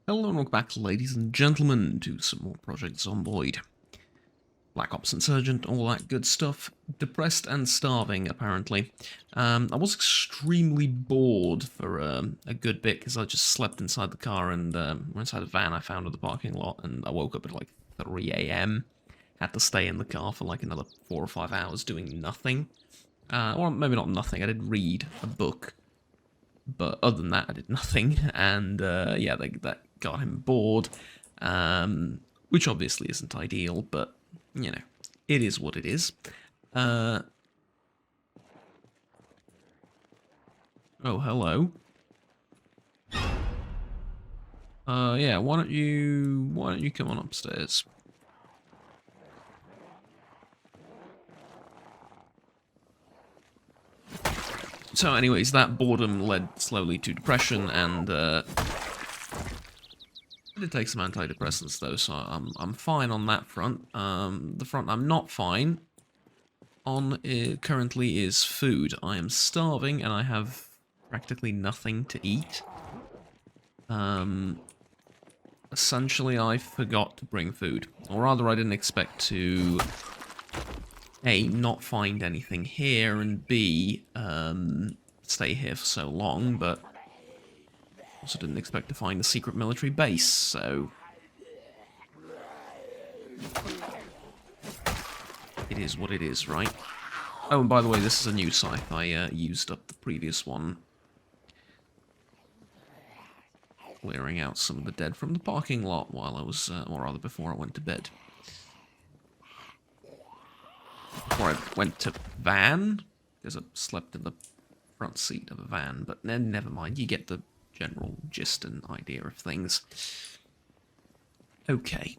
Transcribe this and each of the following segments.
Hello and welcome back, ladies and gentlemen, to some more Project Zomboid. Black Ops Insurgent, all that good stuff. Depressed and starving, apparently. I was extremely bored for a good bit, because I just slept inside the car and inside a van I found at the parking lot, and I woke up at like 3 AM. Had to stay in the car for like another 4 or 5 hours doing nothing. Or maybe not nothing, I did read a book. But other than that, I did nothing, and yeah, that got him bored, which obviously isn't ideal, but, you know, it is what it is. Oh, hello. Yeah, why don't you come on upstairs? So anyways, that boredom led slowly to depression, and I did take some antidepressants though, so I'm fine on that front. The front I'm not fine on currently is food. I am starving and I have practically nothing to eat. Essentially I forgot to bring food, or rather I didn't expect to A, not find anything here, and B, stay here for so long, but also didn't expect to find a secret military base, so it is what it is, right? Oh, and by the way, this is a new scythe. I used up the previous one, clearing out some of the dead from the parking lot while I was, or rather before I went to bed. Before I went to van, because I slept in the front seat of a van, but never mind, you get the general gist and idea of things. Okay,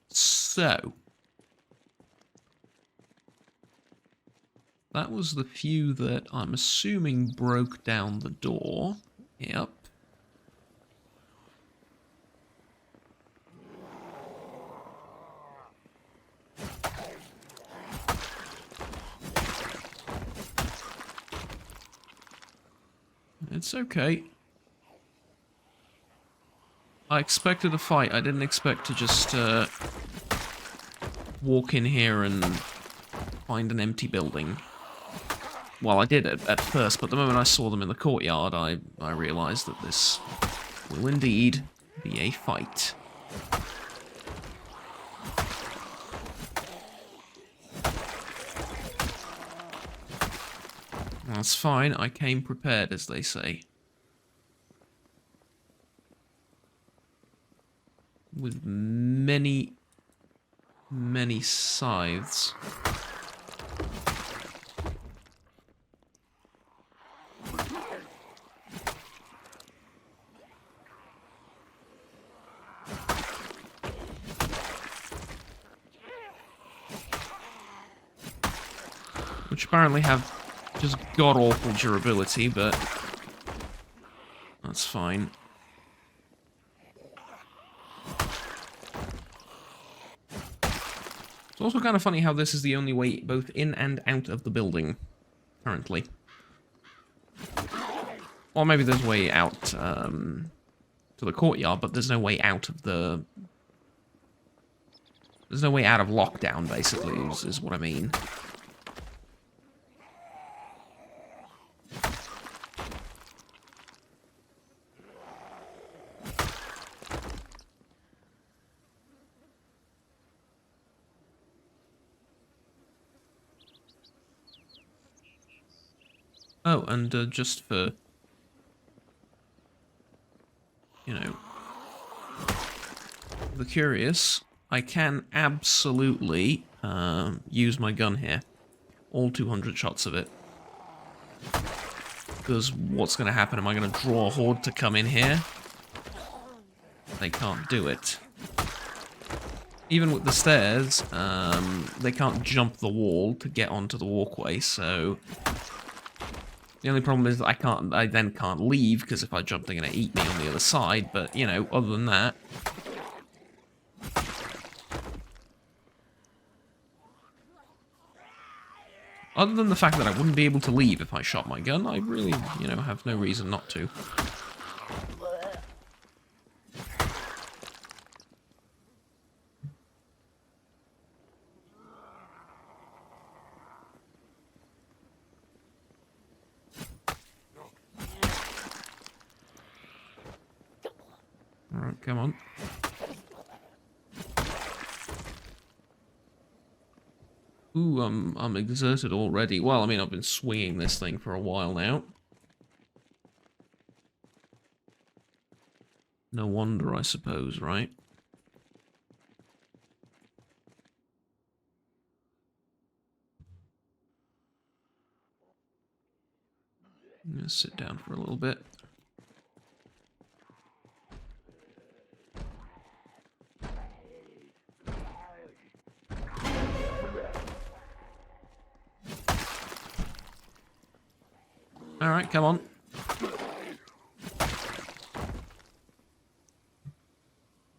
so that was the few that I'm assuming broke down the door. Yep. It's okay. I expected a fight. I didn't expect to just walk in here and find an empty building. Well, I did at first, but the moment I saw them in the courtyard, I realized that this will indeed be a fight. That's fine, I came prepared, as they say. With many, many scythes. Which apparently have just god-awful durability, but that's fine. It's also kind of funny how this is the only way both in and out of the building, currently. Or maybe there's a way out to the courtyard, but there's no way out of the... There's no way out of lockdown, basically, is what I mean. Oh, and just for, you know, the curious, I can absolutely use my gun here. All 200 shots of it. Because what's going to happen? Am I going to draw a horde to come in here? They can't do it. Even with the stairs, they can't jump the wall to get onto the walkway, so... The only problem is that I then can't leave, because if I jump, they're going to eat me on the other side, but, you know, other than that... Other than the fact that I wouldn't be able to leave if I shot my gun, I really, you know, have no reason not to. Alright, come on. Ooh, I'm exerted already. Well, I mean, I've been swinging this thing for a while now. No wonder, I suppose, right? I'm gonna sit down for a little bit. Alright, come on.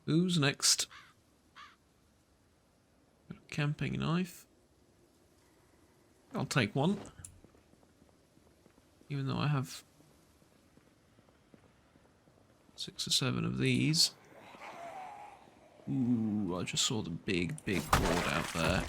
Who's next? Camping knife. I'll take one. Even though I have 6 or 7 of these. Ooh, I just saw the big horde out there.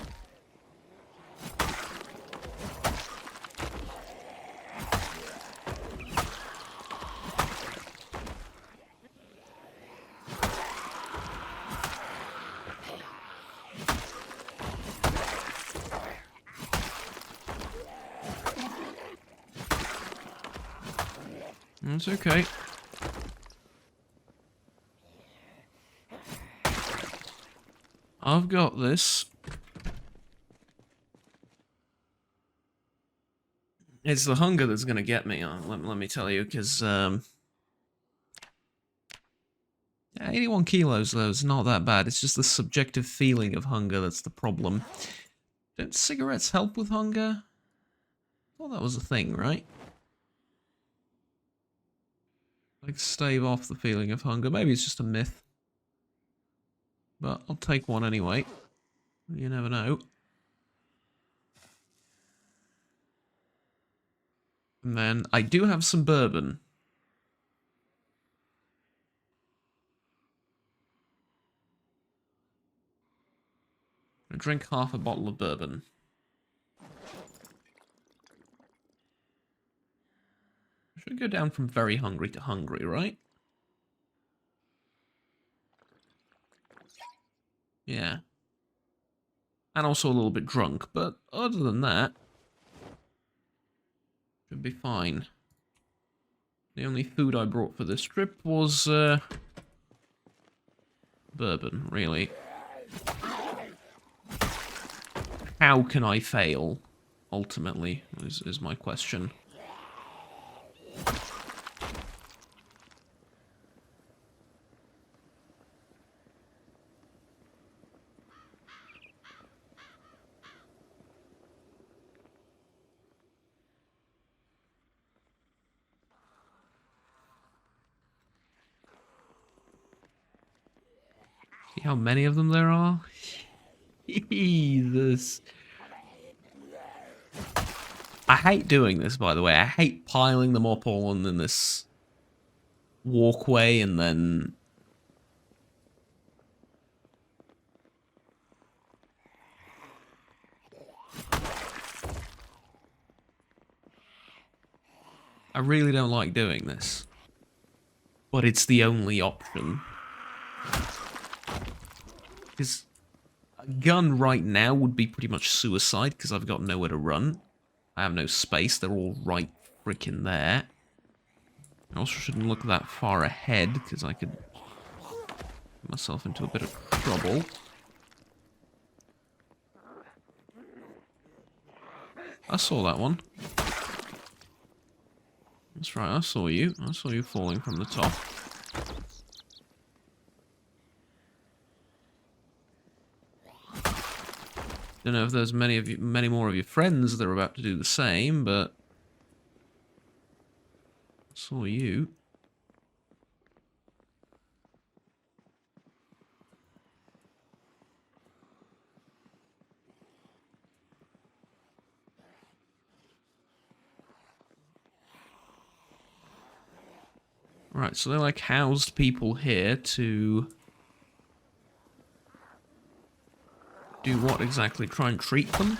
It's okay. I've got this. It's the hunger that's gonna get me, let me tell you, because 81 kilos, though, is not that bad. It's just the subjective feeling of hunger that's the problem. Don't cigarettes help with hunger? Well, that was a thing, right? Like, stave off the feeling of hunger. Maybe it's just a myth. But I'll take one anyway. You never know. And then I do have some bourbon. I drink half a bottle of bourbon. Should go down from very hungry to hungry, right? Yeah. And also a little bit drunk, but other than that, should be fine. The only food I brought for this trip was, bourbon, really. How can I fail, ultimately, is my question. See how many of them there are? Jesus. I hate doing this, by the way. I hate piling them up all in this walkway and then... I really don't like doing this. But it's the only option. Because a gun right now would be pretty much suicide because I've got nowhere to run. I have no space, they're all right freaking there. I also shouldn't look that far ahead because I could get myself into a bit of trouble. I saw that one. That's right, I saw you. I saw you falling from the top. Don't know if there's many more of your friends that are about to do the same, but I saw you. Right, so they like housed people here to do what exactly? Try and treat them?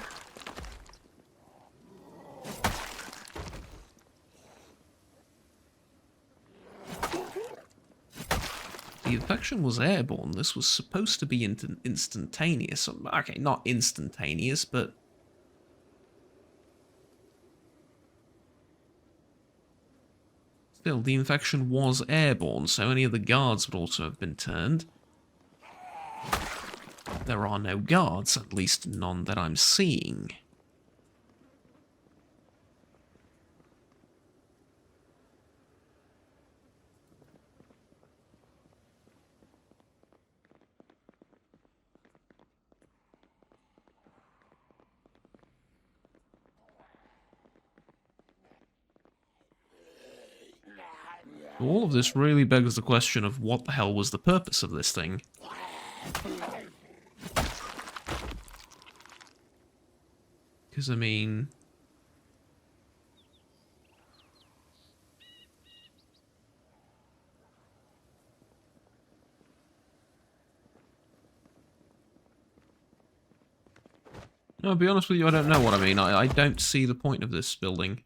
The infection was airborne. This was supposed to be instantaneous. Okay, not instantaneous, but... Still, the infection was airborne, so any of the guards would also have been turned. There are no guards, at least none that I'm seeing. All of this really begs the question of what the hell was the purpose of this thing? Because, I mean... No, I'll be honest with you, I don't know what I mean. I don't see the point of this building.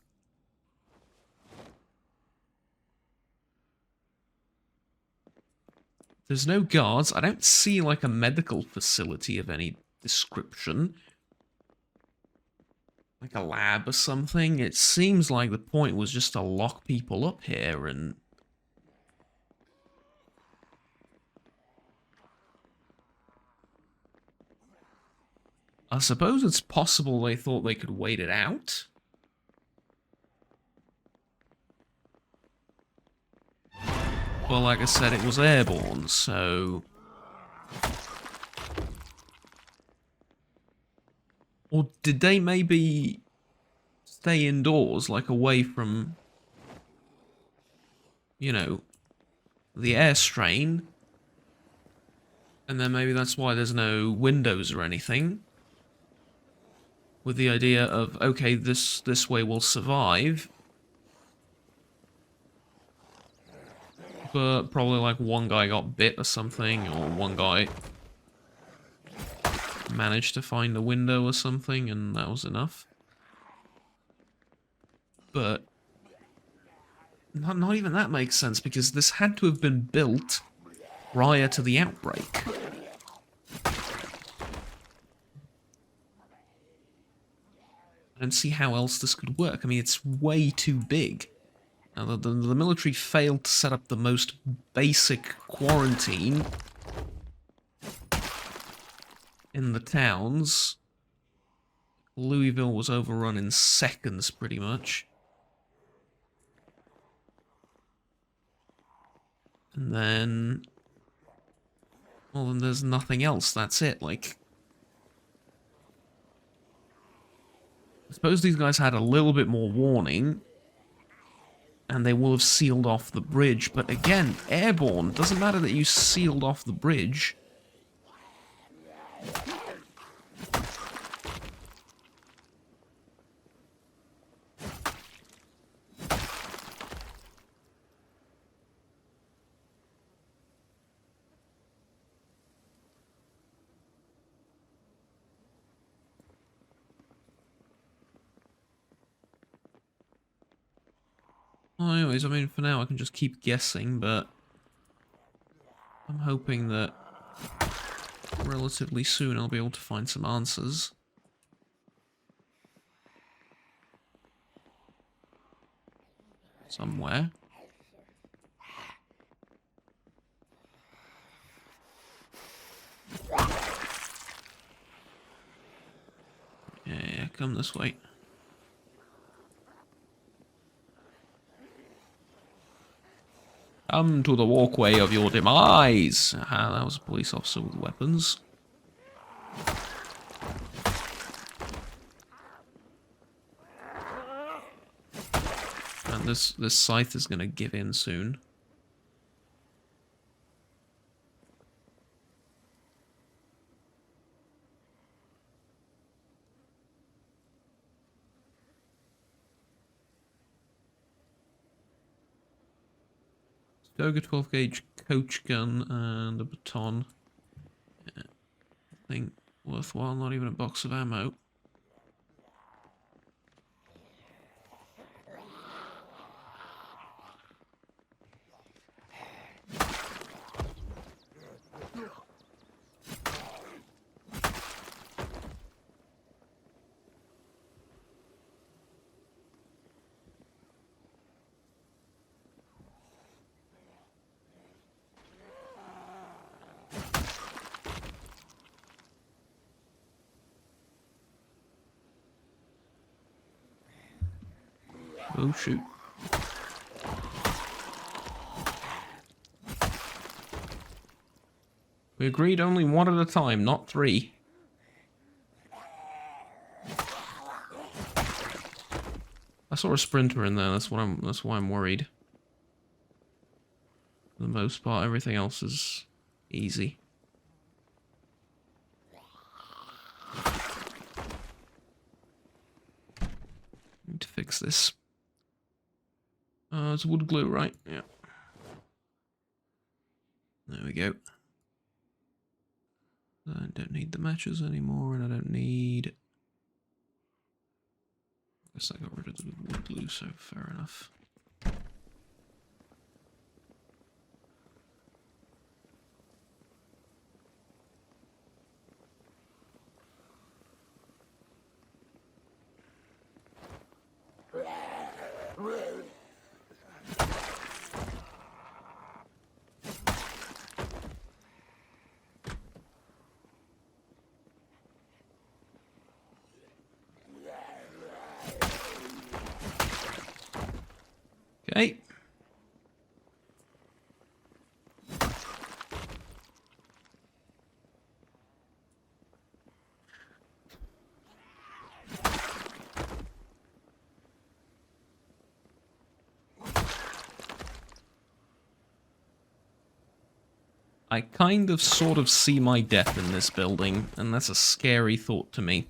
There's no guards. I don't see, like, a medical facility of any description. Like a lab or something. It seems like the point was just to lock people up here and... I suppose it's possible they thought they could wait it out. Well, like I said, it was airborne, so... Or did they maybe stay indoors, like away from, you know, the air strain? And then maybe that's why there's no windows or anything. With the idea of, okay, this way we'll survive. But probably like one guy got bit or something, or one guy managed to find a window or something, and that was enough. But not even that makes sense, because this had to have been built prior to the outbreak. I don't see how else this could work. I mean, it's way too big. Now, the military failed to set up the most basic quarantine in the towns. Louisville was overrun in seconds, pretty much. And then... well, then there's nothing else. That's it. Like... I suppose these guys had a little bit more warning, and they will have sealed off the bridge. But again, airborne. Doesn't matter that you sealed off the bridge. Well, anyways, I mean, for now I can just keep guessing, but I'm hoping that relatively soon I'll be able to find some answers. Somewhere. Yeah, come this way. Come to the walkway of your demise! Aha, that was a police officer with weapons. And this scythe is gonna give in soon. Stoga 12 gauge coach gun and a baton. Yeah, I think worthwhile, not even a box of ammo. Oh, shoot. We agreed only one at a time, not three. I saw a sprinter in there, that's why I'm worried. For the most part, everything else is easy. Need to fix this. It's wood glue, right? Yeah. There we go. I don't need the matches anymore, and I don't need... I guess I got rid of the wood glue, so fair enough. Okay. I kind of sort of see my death in this building, and that's a scary thought to me.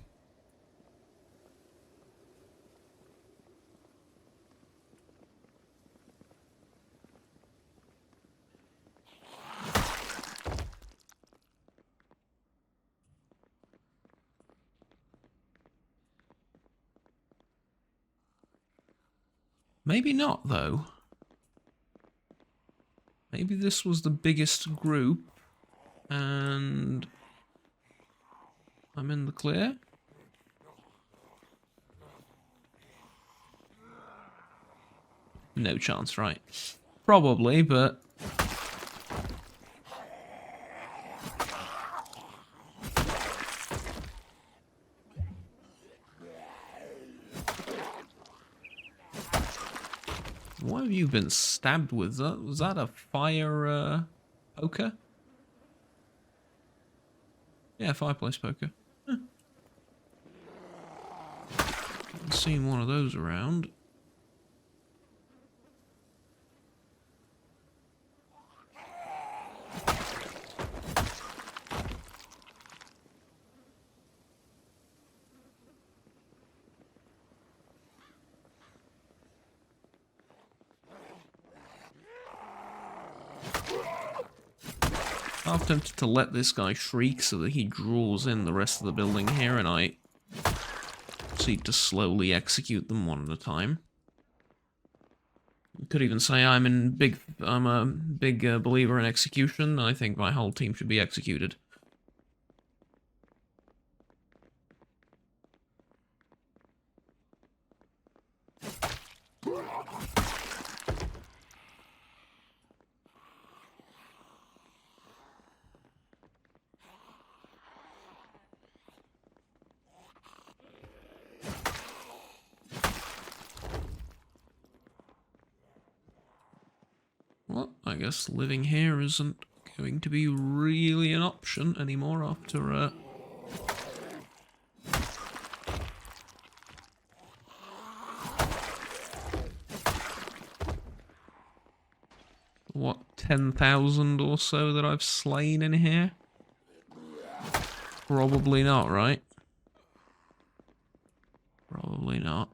Maybe not, though. Maybe this was the biggest group, and I'm in the clear? No chance, right? Probably, but... What have you been stabbed with? Was that a fire, poker? Yeah, fireplace poker. Huh. Haven't seen one of those around. I'm tempted to let this guy shriek so that he draws in the rest of the building here, and I proceed to slowly execute them one at a time. You could even say I'm a big believer in execution. I think my whole team should be executed. Well, I guess living here isn't going to be really an option anymore after, what, 10,000 or so that I've slain in here? Probably not, right? Probably not.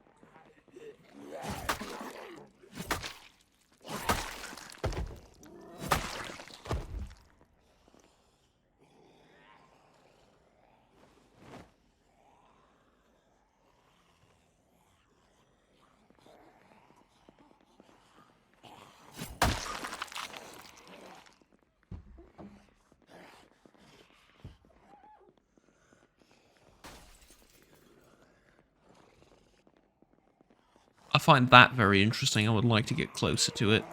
I find that very interesting. I would like to get closer to it.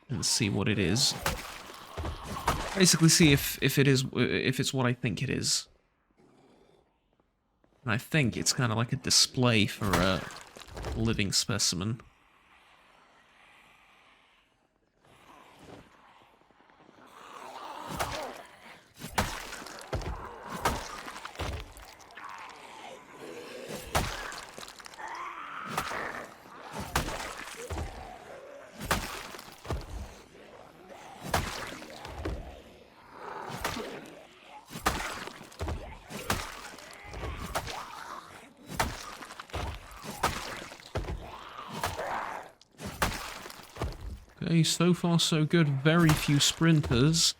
And see what it is. Basically see if it's what I think it is. And I think it's kind of like a display for a living specimen. Okay, so far so good. Very few sprinters.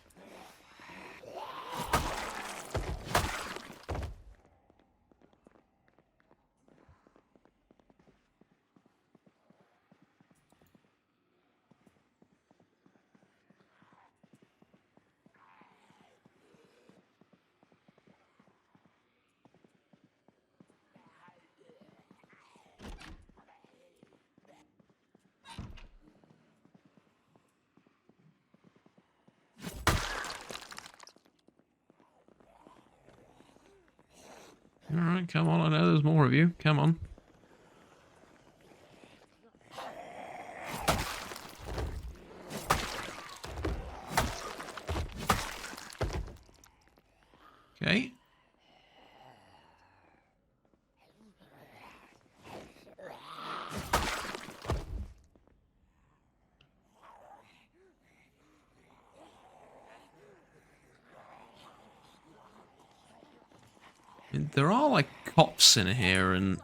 Alright, come on, I know there's more of you. Come on. Okay. I mean, there are like cops in here and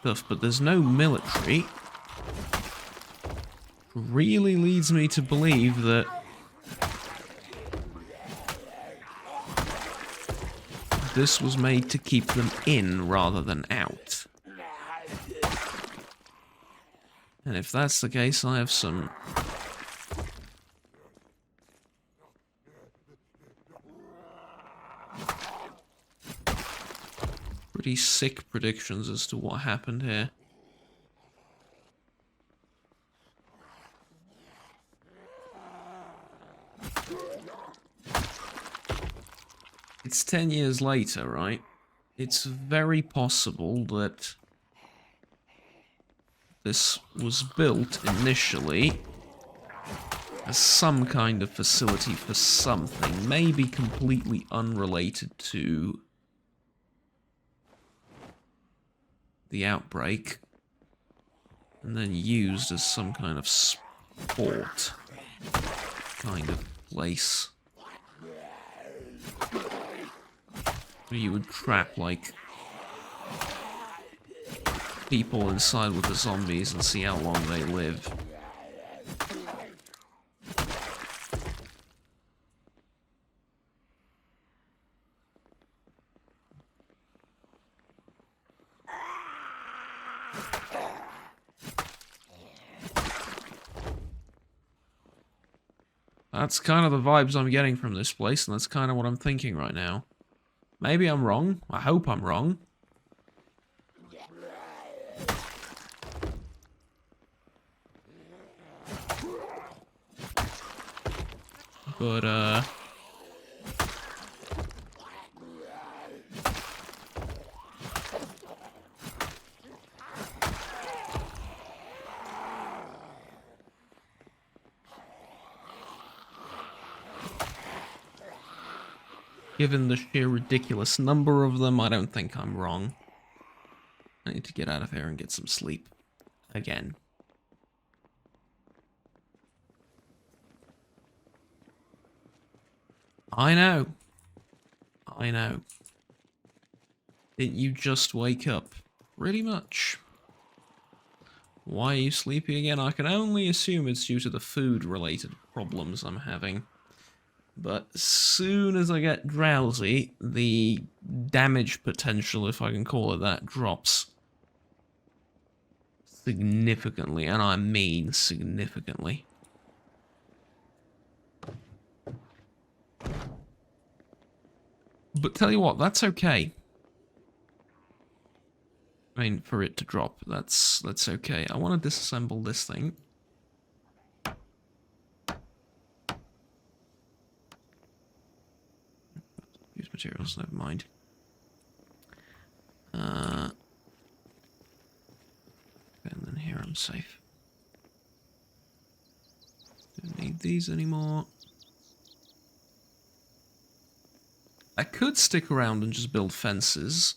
stuff, but there's no military. Really leads me to believe that this was made to keep them in rather than out. And if that's the case, I have some pretty sick predictions as to what happened here. It's 10 years later, right? It's very possible that this was built initially as some kind of facility for something, maybe completely unrelated to the outbreak, and then used as some kind of sport kind of place. Where you would trap, like, people inside with the zombies and see how long they live. That's kind of the vibes I'm getting from this place, and that's kind of what I'm thinking right now. Maybe I'm wrong. I hope I'm wrong. But, given the sheer ridiculous number of them, I don't think I'm wrong. I need to get out of here and get some sleep. Again. I know. I know. Didn't you just wake up? Pretty much. Why are you sleepy again? I can only assume it's due to the food-related problems I'm having. But as soon as I get drowsy, the damage potential, if I can call it that, drops significantly, and I mean significantly. But tell you what, that's okay. I mean, for it to drop, that's okay. I want to disassemble this thing. Use materials, never mind. And then here I'm safe. Don't need these anymore. I could stick around and just build fences.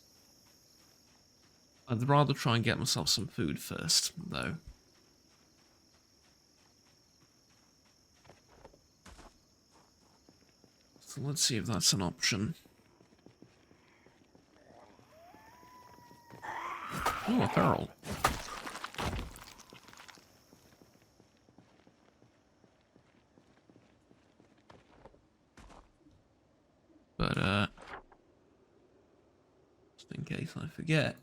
I'd rather try and get myself some food first, though. So let's see if that's an option. Oh, a feral. But, just in case I forget.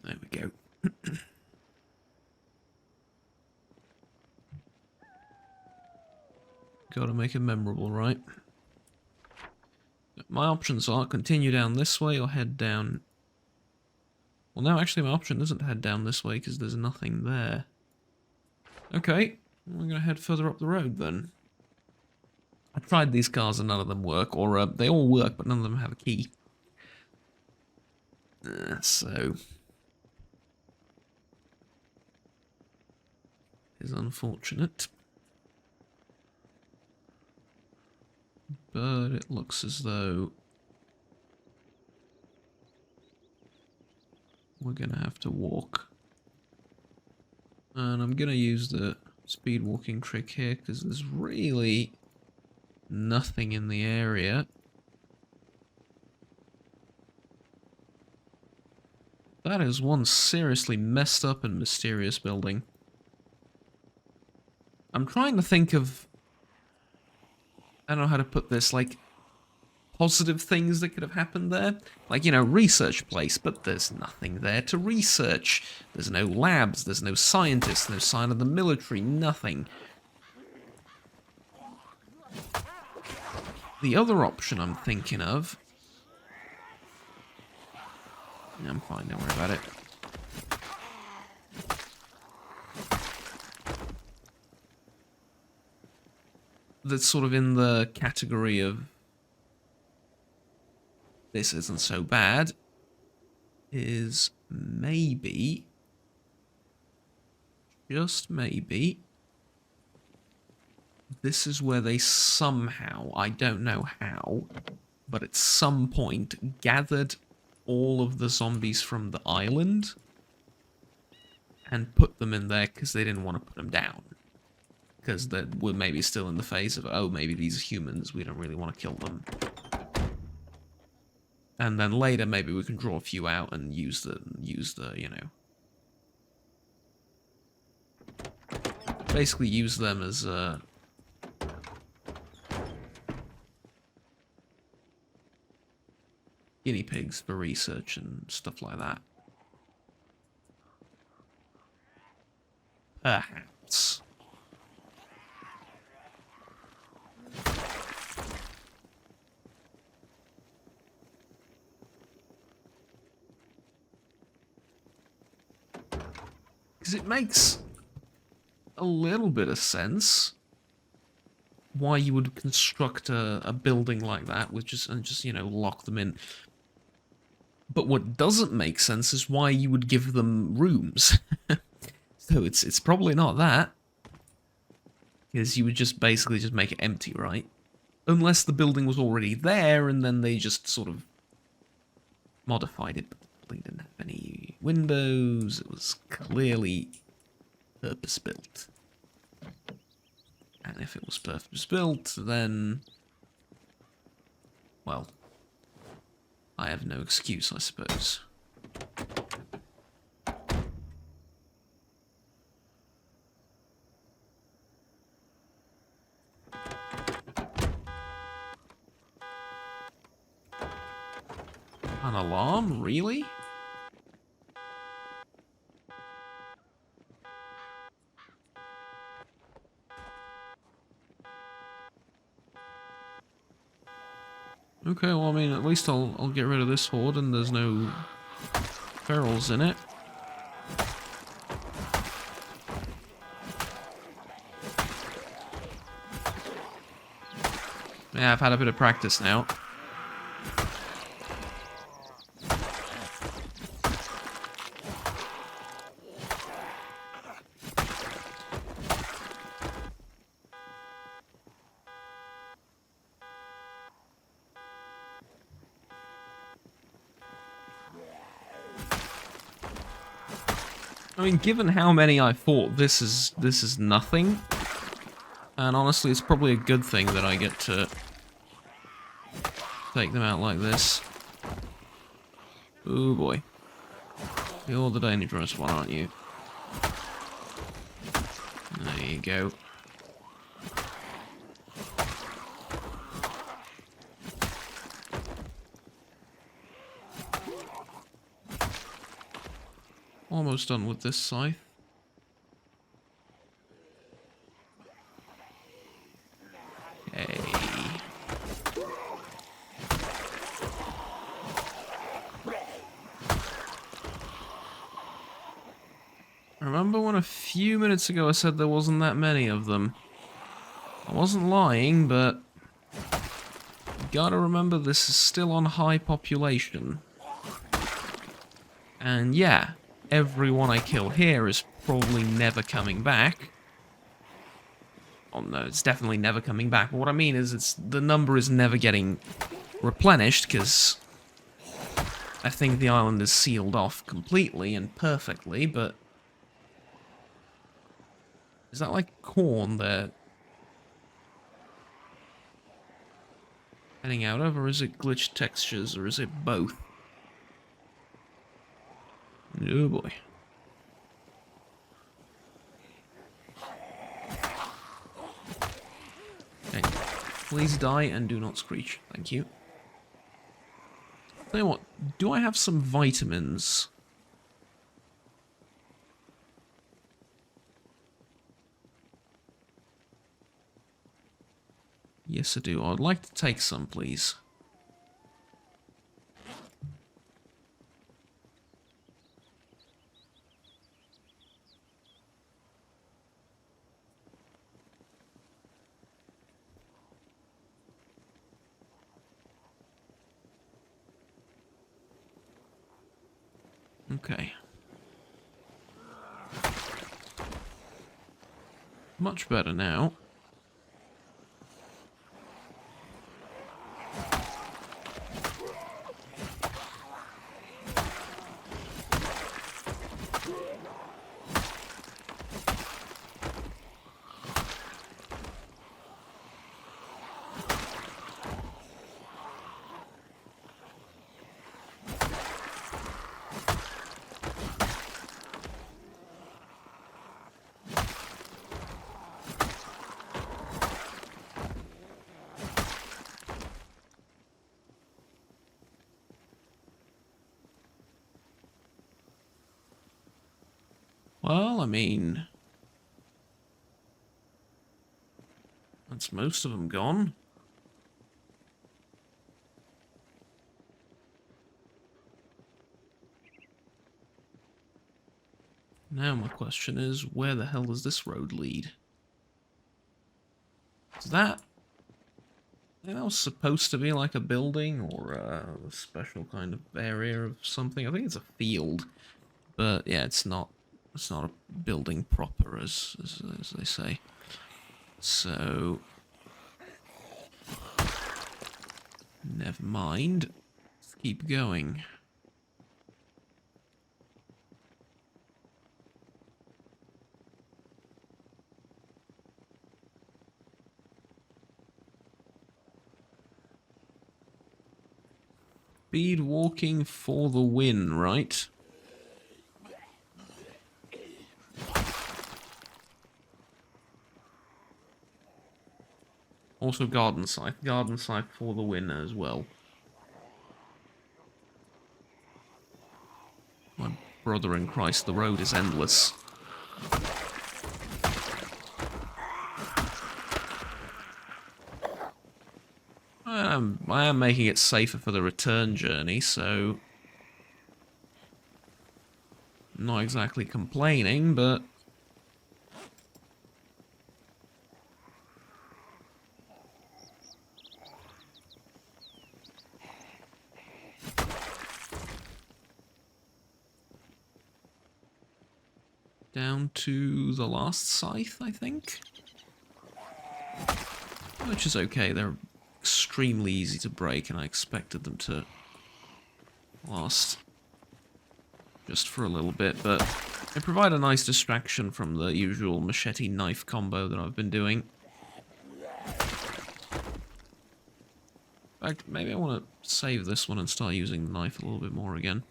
There we go. Gotta make it memorable, right? My options are continue down this way or head down. Well, no, actually my option isn't head down this way because there's nothing there. Okay, we're gonna head further up the road then. I tried these cars and none of them work, or they all work but none of them have a key. So... is unfortunate. But it looks as though we're gonna have to walk. And I'm gonna use the speed walking trick here because there's really nothing in the area. That is one seriously messed up and mysterious building. I'm trying to think of... I don't know how to put this, like, positive things that could have happened there. Like, you know, research place, but there's nothing there to research. There's no labs, there's no scientists, no sign of the military, nothing. The other option I'm thinking of... I'm fine, don't worry about it. That's sort of in the category of this isn't so bad, is maybe, just maybe, this is where they somehow, I don't know how, but at some point gathered all of the zombies from the island and put them in there because they didn't want to put them down. Because they were maybe still in the phase of, oh, maybe these are humans, we don't really want to kill them. And then later, maybe we can draw a few out and use the, you know... basically use them as, guinea pigs for research and stuff like that. Perhaps. Because it makes a little bit of sense why you would construct a building like that with just, you know, lock them in. But what doesn't make sense is why you would give them rooms. So it's probably not that. Because you would just basically just make it empty, right? Unless the building was already there and then they just sort of modified it. But the building didn't have any windows. It was clearly purpose-built. And if it was purpose-built, then... well... I have no excuse, I suppose. An alarm? Really? Okay, well, I mean, at least I'll get rid of this horde and there's no ferals in it. Yeah, I've had a bit of practice now. I mean, given how many I fought, this is nothing. And honestly, it's probably a good thing that I get to take them out like this. Oh boy. You're the dangerous one, aren't you? There you go. Almost done with this scythe. Okay. Remember when a few minutes ago I said there wasn't that many of them? I wasn't lying, but you gotta remember this is still on high population. And yeah, everyone I kill here is probably never coming back. Oh no, it's definitely never coming back. But what I mean is the number is never getting replenished, because I think the island is sealed off completely and perfectly, but... Is that like corn they're heading out of, or is it glitched textures, or is it both? Oh boy. Okay. Please die and do not screech. Thank you. Tell you what, do I have some vitamins? Yes, I do. I'd like to take some, please. Okay. Much better now. Well, I mean... That's most of them gone. Now my question is, where the hell does this road lead? Is that... I think that was supposed to be like a building or a special kind of area of something. I think it's a field. But yeah, it's not a building proper, as they say. So... Never mind. Let's keep going. Speed walking for the win, right? Also garden scythe. Garden scythe for the win as well. My brother in Christ, the road is endless. I am making it safer for the return journey, so... not exactly complaining, but... Down to the last scythe, I think? Which is okay, they're extremely easy to break, and I expected them to last just for a little bit, but they provide a nice distraction from the usual machete-knife combo that I've been doing. In fact, maybe I want to save this one and start using the knife a little bit more again.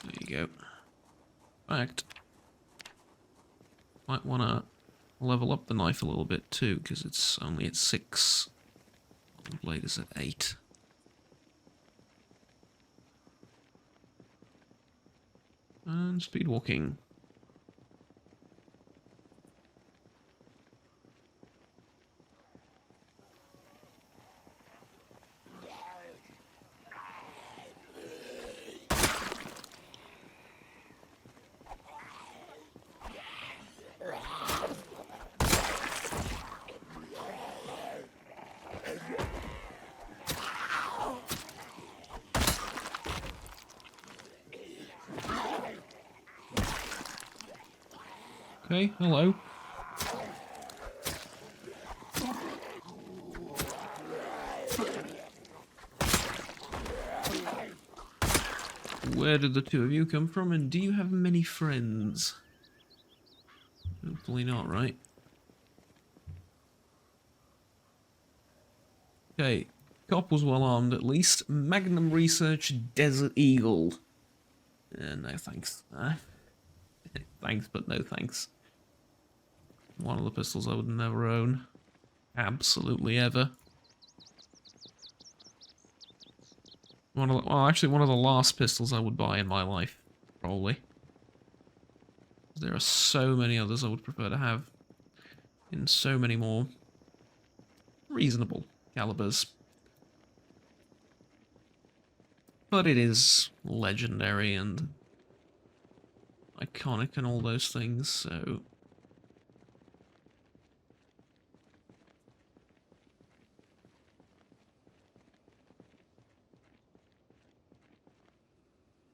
There you go. In fact, might want to level up the knife a little bit too, because it's only at 6. The blade is at 8. And speed walking. Okay, hello. Where did the two of you come from, and do you have many friends? Hopefully not, right? Okay, cop was well armed at least. Magnum Research Desert Eagle. No thanks. Thanks, but no thanks. One of the pistols I would never own. Absolutely ever. Well, actually, one of the last pistols I would buy in my life, probably. There are so many others I would prefer to have in so many more reasonable calibers. But it is legendary and iconic and all those things, so...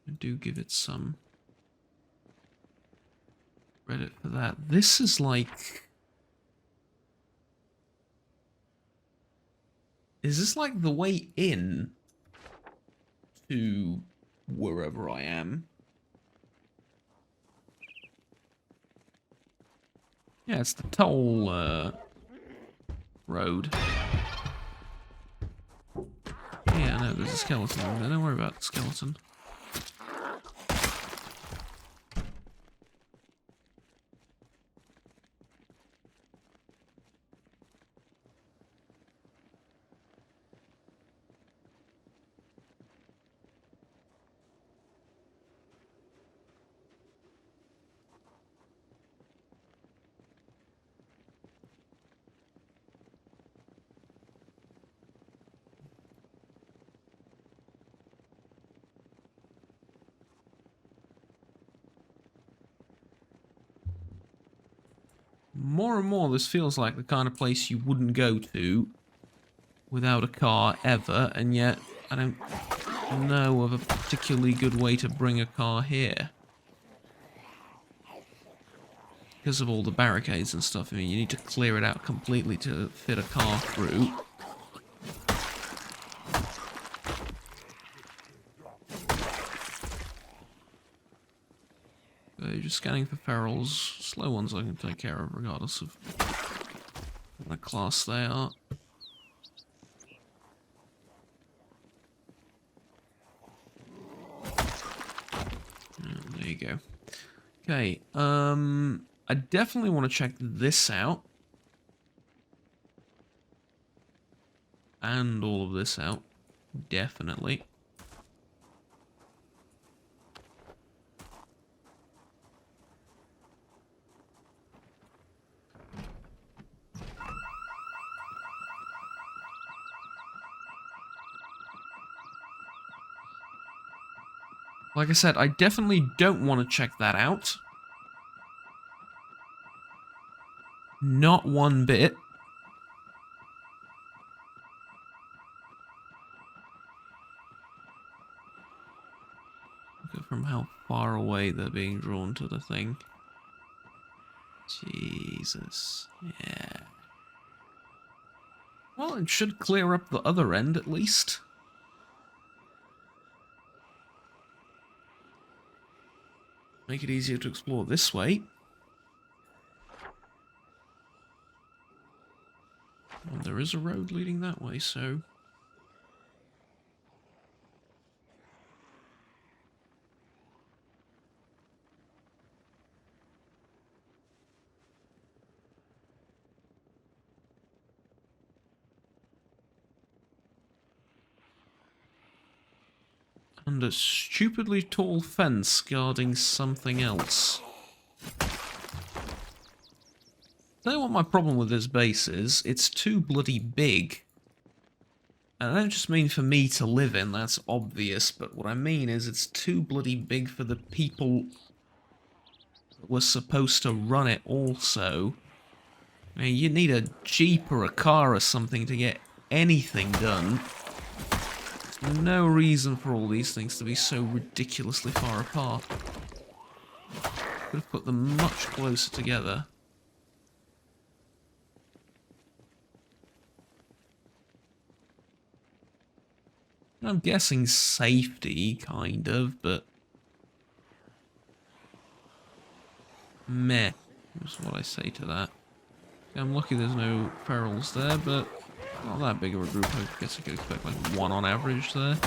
I do give it some credit for that. This is like... Is this like the way in to wherever I am? Yeah, it's the toll road. Yeah, no, there's a skeleton in there. Don't worry about the skeleton. More and more, this feels like the kind of place you wouldn't go to without a car ever, and yet I don't know of a particularly good way to bring a car here. Because of all the barricades and stuff, I mean, you need to clear it out completely to fit a car through. So you're just scanning for ferals. Slow ones I can take care of regardless of what class they are. There you go. Okay, I definitely want to check this out. And all of this out. Definitely. Like I said, I definitely don't want to check that out. Not one bit. Look at from how far away they're being drawn to the thing. Jesus. Yeah. Well, it should clear up the other end at least. Make it easier to explore this way. And there is a road leading that way, so... And a stupidly tall fence guarding something else. Tell you what my problem with this base is, it's too bloody big. And I don't just mean for me to live in, that's obvious, but what I mean is it's too bloody big for the people that were supposed to run it also. I mean, you need a jeep or a car or something to get anything done. No reason for all these things to be so ridiculously far apart. Could have put them much closer together. I'm guessing safety, kind of, but... meh, is what I say to that. I'm lucky there's no ferals there, but not that big of a group. I guess I could expect like one on average there.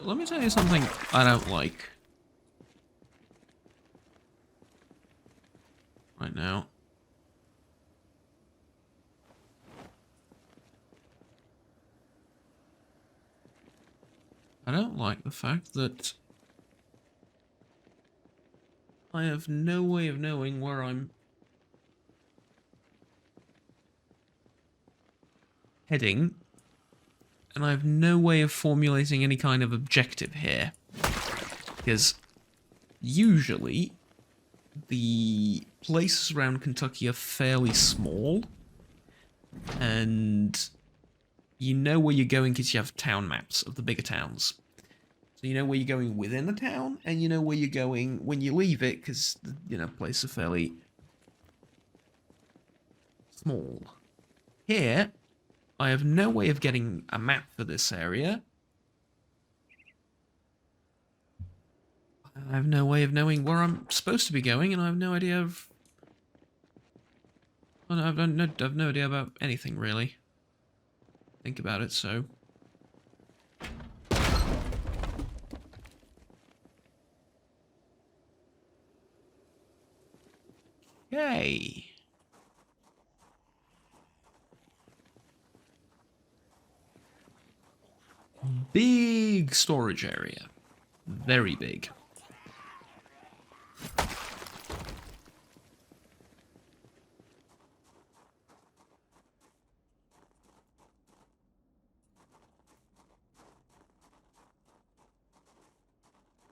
Let me tell you something I don't like. Right now. I don't like the fact that I have no way of knowing where I'm heading, and I have no way of formulating any kind of objective here. Because usually the places around Kentucky are fairly small, and you know where you're going because you have town maps of the bigger towns. So you know where you're going within the town, and you know where you're going when you leave it, because, you know, places are fairly small. Here, I have no way of getting a map for this area. I have no way of knowing where I'm supposed to be going, and I have no idea of... I have no idea about anything, really. Think about it, so... Yay! Big storage area. Very big.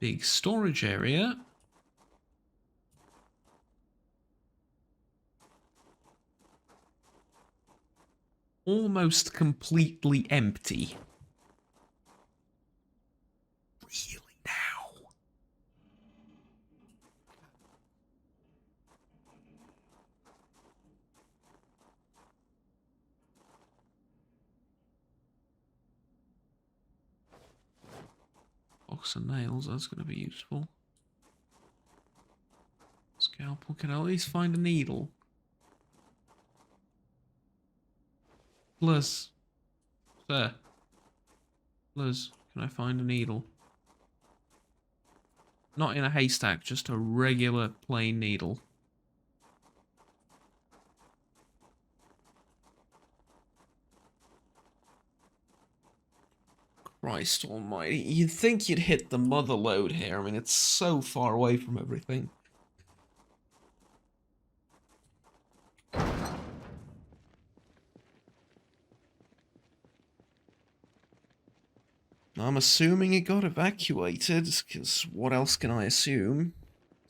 Big storage area. Almost completely empty. Really now? Box of nails, that's going to be useful. Scalpel, can I at least find a needle? Plus, sir. Plus, can I find a needle? Not in a haystack, just a regular plain needle. Christ almighty. You'd think you'd hit the mother lode here. I mean, it's so far away from everything. I'm assuming it got evacuated, because what else can I assume?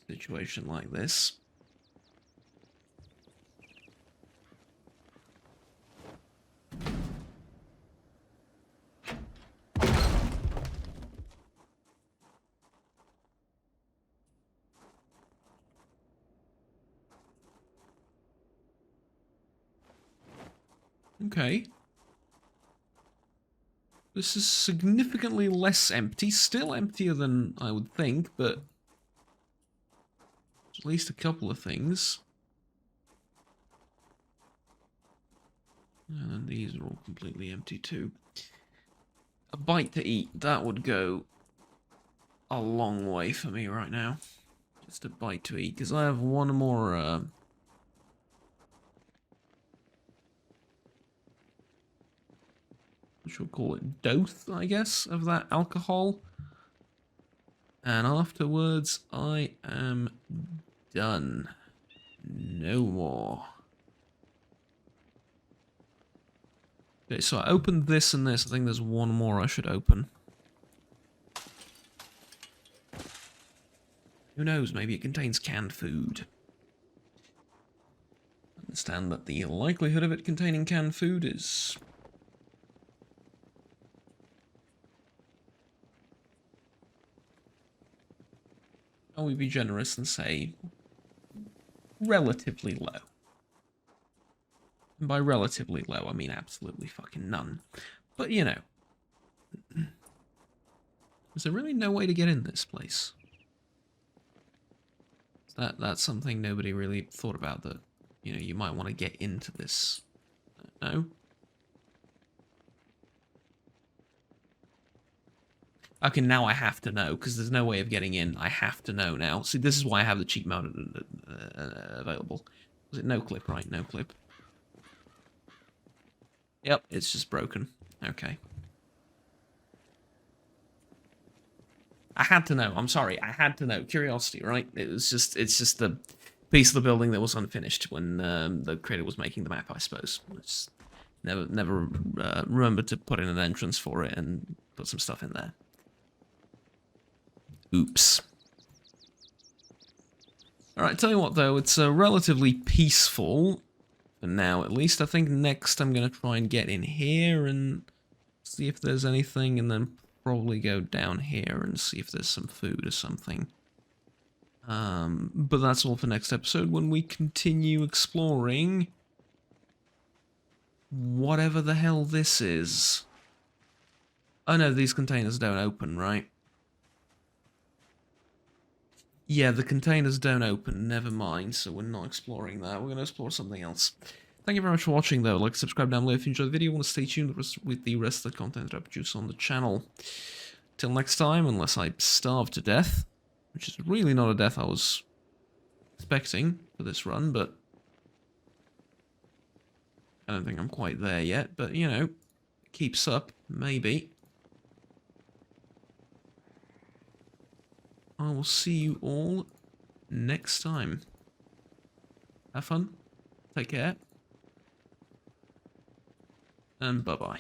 Situation like this. Okay. This is significantly less empty. Still emptier than I would think, but at least a couple of things. And these are all completely empty too. A bite to eat, that would go a long way for me right now. Just a bite to eat, because I have one more, which we'll call it dose, I guess, of that alcohol. And afterwards, I am done. No more. Okay, so I opened this and this. I think there's one more I should open. Who knows, maybe it contains canned food. I understand that the likelihood of it containing canned food is... Shall we be generous and say relatively low? And by relatively low, I mean absolutely fucking none. But, you know. Is there really no way to get in this place? That's something nobody really thought about, that, you know, you might want to get into this. No? Okay, now I have to know, because there's no way of getting in. I have to know now. See, this is why I have the cheat mode available. Was it no clip, right? No clip. Yep, it's just broken. Okay. I had to know. I'm sorry. I had to know. Curiosity, right? It's just the piece of the building that was unfinished when the creator was making the map, I suppose. Just never remembered to put in an entrance for it and put some stuff in there. Oops. Alright, tell you what though, it's relatively peaceful for now at least. I think next I'm going to try and get in here and see if there's anything, and then probably go down here and see if there's some food or something. But that's all for next episode, when we continue exploring whatever the hell this is. Oh no, these containers don't open, right? Yeah, the containers don't open, never mind, so we're not exploring that. We're going to explore something else. Thank you very much for watching, though. Like, subscribe down below if you enjoyed the video. Want to stay tuned with the rest of the content that I produce on the channel. Till next time, unless I starve to death, which is really not a death I was expecting for this run, but I don't think I'm quite there yet, but, you know, it keeps up, maybe. I will see you all next time. Have fun, take care, and bye-bye.